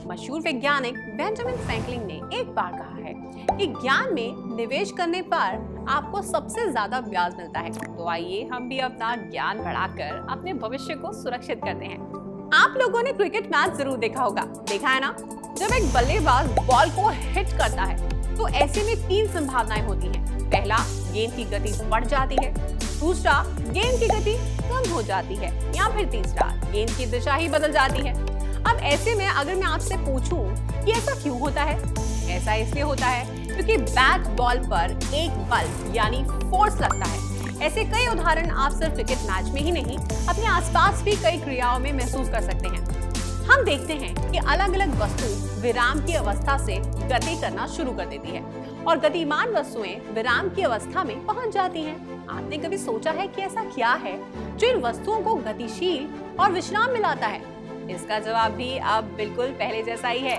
मशहूर वैज्ञानिक Benjamin Franklin ने एक बार कहा है कि ज्ञान में निवेश करने पर आपको सबसे ज्यादा ब्याज मिलता है। तो आइए हम भी अपना ज्ञान बढ़ाकर अपने भविष्य को सुरक्षित करते हैं। आप लोगों ने क्रिकेट मैच जरूर देखा होगा, देखा है ना? जब एक बल्लेबाज बॉल को हिट करता है तो ऐसे में 3 संभावनाएं होती हैं। पहला, गेंद की गति बढ़ जाती है। दूसरा, गेंद की गति कम हो जाती है। या फिर तीसरा, गेंद की दिशा ही बदल जाती है। अब ऐसे में अगर मैं आपसे पूछूं कि ऐसा क्यों होता है? ऐसा इसलिए होता है क्योंकि बैट बॉल पर एक बल यानी फोर्स लगता है। ऐसे कई उदाहरण आप सिर्फ क्रिकेट मैच में ही नहीं, अपने आसपास भी कई क्रियाओं में महसूस कर सकते हैं। हम देखते हैं कि अलग अलग वस्तु विराम की अवस्था से गति करना शुरू कर देती है और गतिमान वस्तुएं विराम की अवस्था में पहुंच जाती हैं। आपने कभी सोचा है कि ऐसा क्या है जो इन वस्तुओं को गतिशील और विश्राम में लाता है? इसका जवाब भी अब बिल्कुल पहले जैसा ही है,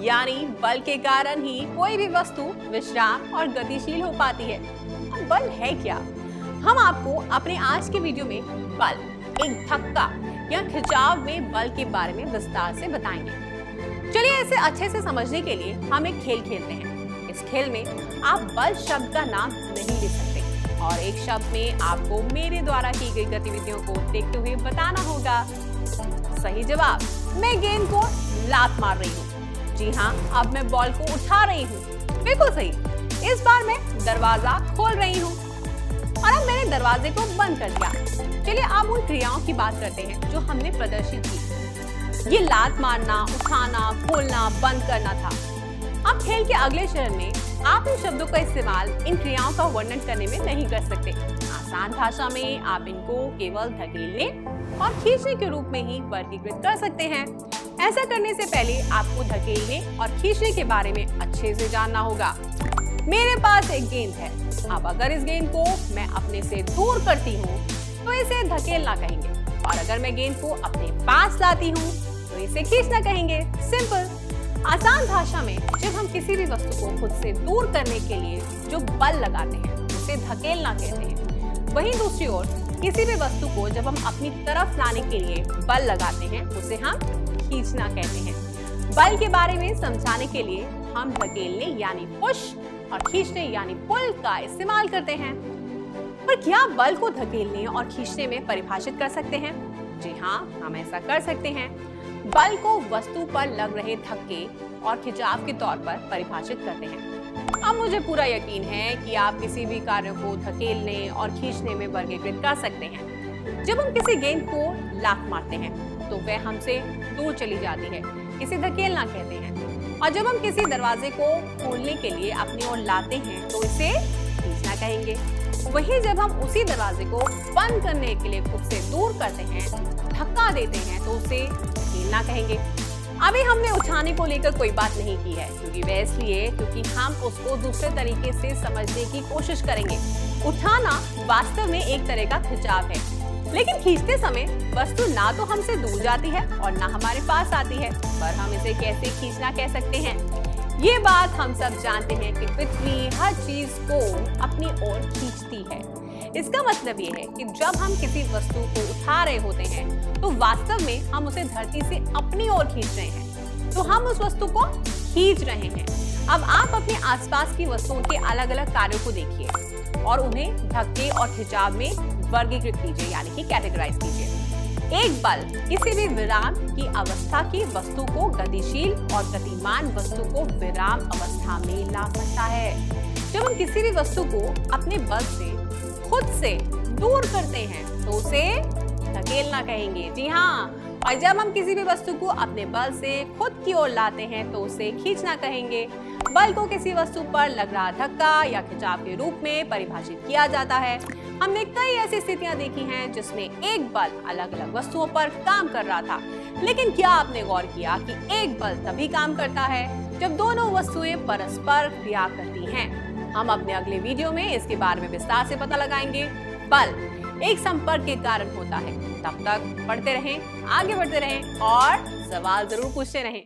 यानी बल के कारण ही कोई भी वस्तु विश्राम और गतिशील हो पाती है। अब बल है क्या? हम आपको अपने आज के वीडियो में बल, एक धक्का या खिंचाव में बल के बारे में विस्तार से बताएंगे। चलिए इसे अच्छे से समझने के लिए हम एक खेल खेलते हैं। इस खेल में आप बल शब्द का नाम नहीं ले सकते और एक शब्द में आपको मेरे द्वारा की गई गतिविधियों को देखते हुए बताना होगा। सही जवाब, मैं गेंद को लात मार रही हूँ। जी हाँ, अब मैं बॉल को उठा रही हूँ। बिल्कुल सही। इस बार मैं दरवाजा खोल रही हूँ और अब मैंने दरवाजे को बंद कर दिया। चलिए अब उन क्रियाओं की बात करते हैं जो हमने प्रदर्शित की। ये लात मारना, उठाना, खोलना, बंद करना था। अब खेल के अगले चरण में आप इन शब्दों का इस्तेमाल इन क्रियाओं का वर्णन करने में नहीं कर सकते। आसान भाषा में आप इनको केवल धकेलने और खींचने के रूप में ही वर्गीकृत कर सकते हैं। ऐसा करने से पहले आपको धकेलने और खींचने के बारे में अच्छे से जानना होगा। मेरे पास एक गेंद है। अब अगर इस गेंद को मैं अपने से दूर करती हूँ तो इसे धकेलना कहेंगे और अगर मैं गेंद को अपने पास लाती हूँ तो इसे खींचना कहेंगे। सिंपल। आसान भाषा में जब हम किसी भी वस्तु को खुद से दूर करने के लिए जो बल लगाते हैं उसे धकेलना कहते हैं। वहीं दूसरी ओर किसी भी वस्तु को जब हम अपनी तरफ लाने के लिए बल लगाते हैं उसे हम खींचना कहते हैं। बल के बारे में समझाने के लिए हम धकेलने यानी पुश और खींचने यानी पुल का इस्तेमाल करते हैं। पर क्या बल को धकेलने और खींचने में परिभाषित कर सकते हैं? जी हाँ, हम ऐसा कर सकते हैं। बल को वस्तु पर लग रहे धक्के और खिंचाव के तौर पर परिभाषित करते हैं। अब मुझे पूरा यकीन है कि आप किसी भी कार्य को धकेलने और खींचने में वर्गीकृत कर सकते हैं। जब हम किसी गेंद को लात मारते हैं तो वह हमसे दूर चली जाती है, इसे धकेलना कहते हैं। और जब हम किसी दरवाजे को खोलने के लिए अपनी ओर लाते हैं तो इसे खींचना कहेंगे। वहीं जब हम उसी दरवाजे को बंद करने के लिए खुद से दूर करते हैं, धक्का देते हैं तो उसे धकेलना कहेंगे। अभी हमने उठाने को लेकर कोई बात नहीं की है क्योंकि वह इसलिए क्योंकि हम उसको दूसरे तरीके से समझने की कोशिश करेंगे। उठाना वास्तव में एक तरह का खिंचाव है, लेकिन खींचते समय वस्तु ना तो हमसे दूर जाती है और ना हमारे पास आती है, पर हम इसे कैसे खींचना कह सकते हैं। ये बात हम सब जानते हैं कि पृथ्वी हर चीज को अपनी ओर खींचती है। इसका मतलब ये है कि जब हम किसी वस्तु को उठा रहे होते हैं तो वास्तव में हम उसे धरती से अपनी ओर खींच रहे हैं, तो हम उस वस्तु को खींच रहे हैं। अब आप अपने आसपास की वस्तुओं के अलग अलग कार्यों को देखिए और उन्हें धक्के और खिंचाव में वर्गीकृत कीजिए, यानी कि कैटेगराइज कीजिए। एक बल किसी भी विराम की अवस्था की वस्तु को गतिशील और गतिमान वस्तु को विराम अवस्था में ला सकता है। जब हम किसी भी वस्तु को अपने बल से खुद से दूर करते हैं तो उसे धकेलना कहेंगे। जी हाँ, और जब हम किसी भी वस्तु को अपने बल से खुद की ओर लाते हैं तो उसे खींचना कहेंगे। बल को किसी वस्तु पर लग रहा धक्का या खिंचाव के रूप में परिभाषित किया जाता है। हमने कई ऐसी स्थितियां देखी हैं जिसमें एक बल अलग अलग वस्तुओं पर काम कर रहा था, लेकिन क्या आपने गौर किया कि एक बल तभी काम करता है जब दोनों वस्तुएं परस्पर क्रिया करती हैं। हम अपने अगले वीडियो में इसके बारे में विस्तार से पता लगाएंगे। बल एक संपर्क के कारण होता है। तब तक पढ़ते रहें, आगे बढ़ते रहें और सवाल जरूर पूछते रहें।